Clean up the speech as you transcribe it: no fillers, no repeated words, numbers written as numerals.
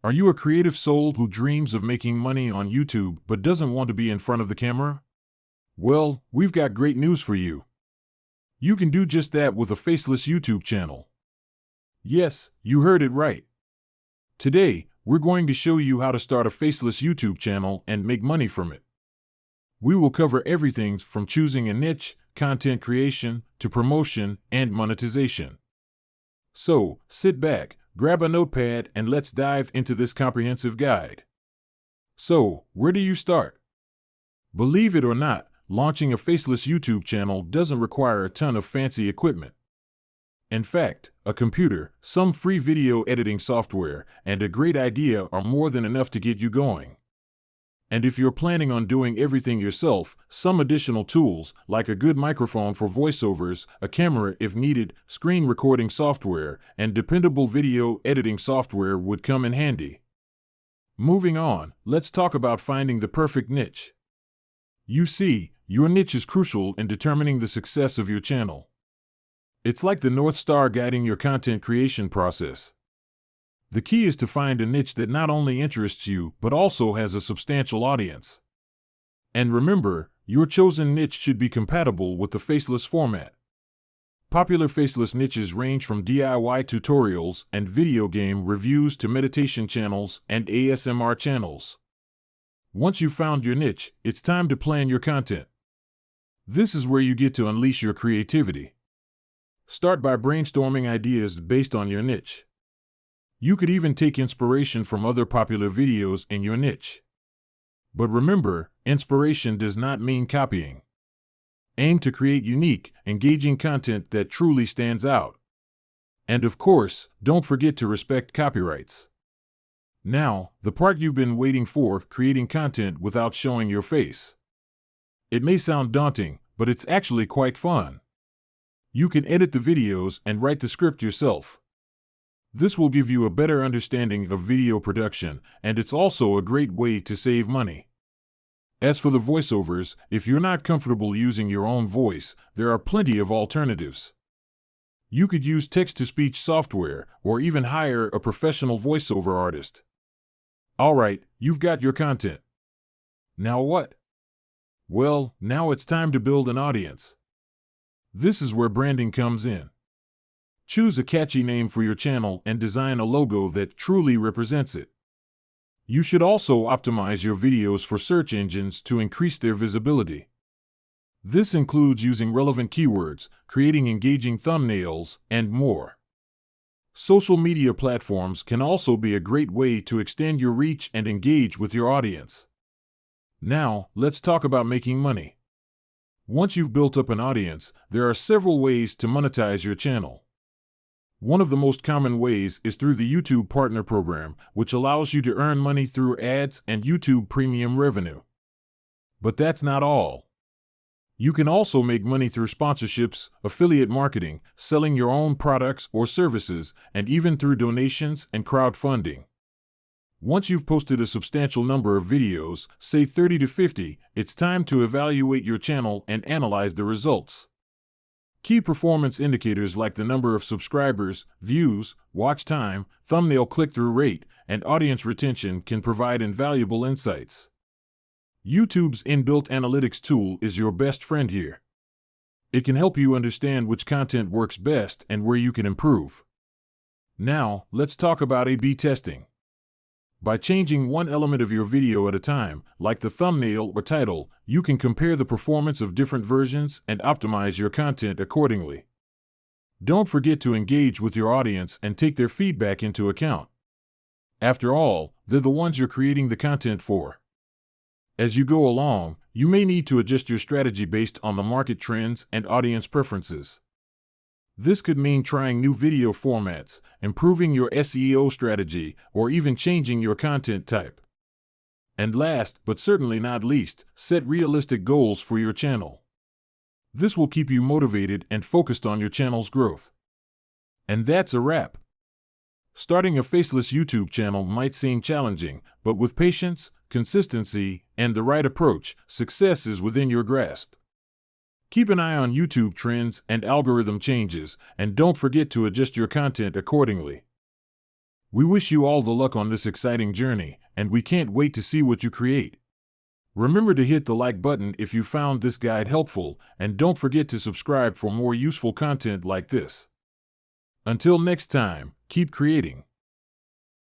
Are you a creative soul who dreams of making money on YouTube but doesn't want to be in front of the camera? Well, we've got great news for you. You can do just that with a faceless YouTube channel. Yes, you heard it right. Today, we're going to show you how to start a faceless YouTube channel and make money from it. We will cover everything from choosing a niche, content creation, to promotion and monetization. So, sit back, grab a notepad, and let's dive into this comprehensive guide. So, where do you start? Believe it or not, launching a faceless YouTube channel doesn't require a ton of fancy equipment. In fact, a computer, some free video editing software, and a great idea are more than enough to get you going. And if you're planning on doing everything yourself, some additional tools, like a good microphone for voiceovers, a camera if needed, screen recording software, and dependable video editing software would come in handy. Moving on, let's talk about finding the perfect niche. You see, your niche is crucial in determining the success of your channel. It's like the North Star guiding your content creation process. The key is to find a niche that not only interests you, but also has a substantial audience. And remember, your chosen niche should be compatible with the faceless format. Popular faceless niches range from DIY tutorials and video game reviews to meditation channels and ASMR channels. Once you've found your niche, it's time to plan your content. This is where you get to unleash your creativity. Start by brainstorming ideas based on your niche. You could even take inspiration from other popular videos in your niche. But remember, inspiration does not mean copying. Aim to create unique, engaging content that truly stands out. And of course, don't forget to respect copyrights. Now, the part you've been waiting for, creating content without showing your face. It may sound daunting, but it's actually quite fun. You can edit the videos and write the script yourself. This will give you a better understanding of video production, and it's also a great way to save money. As for the voiceovers, if you're not comfortable using your own voice, there are plenty of alternatives. You could use text-to-speech software, or even hire a professional voiceover artist. Alright, you've got your content. Now what? Well, now it's time to build an audience. This is where branding comes in. Choose a catchy name for your channel and design a logo that truly represents it. You should also optimize your videos for search engines to increase their visibility. This includes using relevant keywords, creating engaging thumbnails, and more. Social media platforms can also be a great way to extend your reach and engage with your audience. Now, let's talk about making money. Once you've built up an audience, there are several ways to monetize your channel. One of the most common ways is through the YouTube Partner Program, which allows you to earn money through ads and YouTube Premium revenue. But that's not all. You can also make money through sponsorships, affiliate marketing, selling your own products or services, and even through donations and crowdfunding. Once you've posted a substantial number of videos, say 30 to 50, it's time to evaluate your channel and analyze the results. Key performance indicators like the number of subscribers, views, watch time, thumbnail click-through rate, and audience retention can provide invaluable insights. YouTube's inbuilt analytics tool is your best friend here. It can help you understand which content works best and where you can improve. Now, let's talk about A/B testing. By changing one element of your video at a time, like the thumbnail or title, you can compare the performance of different versions and optimize your content accordingly. Don't forget to engage with your audience and take their feedback into account. After all, they're the ones you're creating the content for. As you go along, you may need to adjust your strategy based on the market trends and audience preferences. This could mean trying new video formats, improving your SEO strategy, or even changing your content type. And last, but certainly not least, set realistic goals for your channel. This will keep you motivated and focused on your channel's growth. And that's a wrap. Starting a faceless YouTube channel might seem challenging, but with patience, consistency, and the right approach, success is within your grasp. Keep an eye on YouTube trends and algorithm changes, and don't forget to adjust your content accordingly. We wish you all the luck on this exciting journey, and we can't wait to see what you create. Remember to hit the like button if you found this guide helpful, and don't forget to subscribe for more useful content like this. Until next time, keep creating.